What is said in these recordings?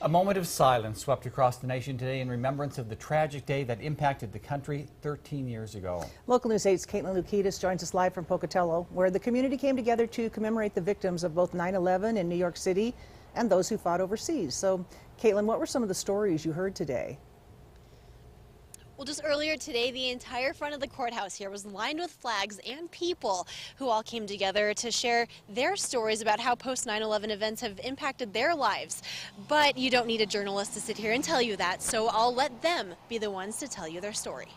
A moment of silence swept across the nation today in remembrance of the tragic day that impacted the country 13 years ago. Local News 8's Caitlin Lukitas joins us live from Pocatello, where the community came together to commemorate the victims of both 9/11 in New York City and those who fought overseas. So, Caitlin, what were some of the stories you heard today? Well, just earlier today, the entire front of the courthouse here was lined with flags and people who all came together to share their stories about how post 9/11 events have impacted their lives. But you don't need a journalist to sit here and tell you that, so I'll let them be the ones to tell you their story.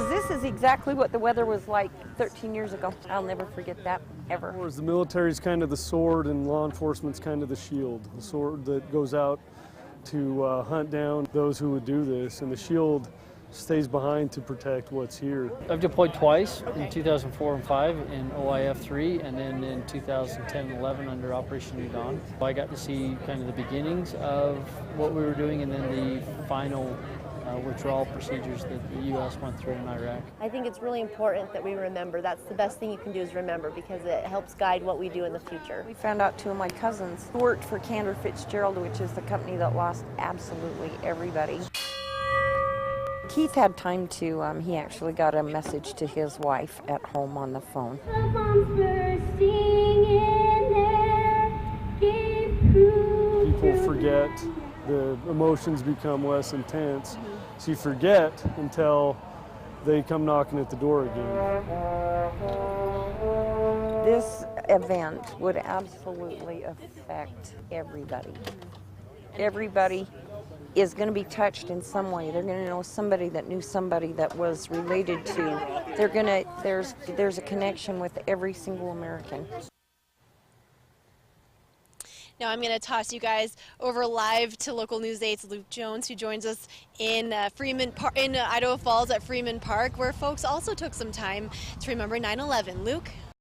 This is exactly what the weather was like 13 years ago. I'll never forget that, ever. The military's kind of the sword and law enforcement's kind of the shield. The sword that goes out to hunt down those who would do this, and the shield stays behind to protect what's here. I've deployed twice, in 2004 and 5 in OIF 3, and then in 2010 and 11 under Operation New Dawn. I got to see kind of the beginnings of what we were doing, and then the final withdrawal procedures that the U.S. went through in Iraq. I think it's really important that we remember. That's the best thing you can do, is remember, because it helps guide what we do in the future. We found out two of my cousins worked for Cantor Fitzgerald, which is the company that lost absolutely everybody. Keith had time to, he actually got a message to his wife at home on the phone. People forget, the emotions become less intense, so you forget until they come knocking at the door again. This event would absolutely affect everybody. Everybody is going to be touched in some way. They're going to know somebody that knew somebody that was related to. There's a connection with every single American. Now I'm going to toss you guys over live to Local News 8's Luke Jones, who joins us in Idaho Falls at Freeman Park, where folks also took some time to remember 9/11. Luke?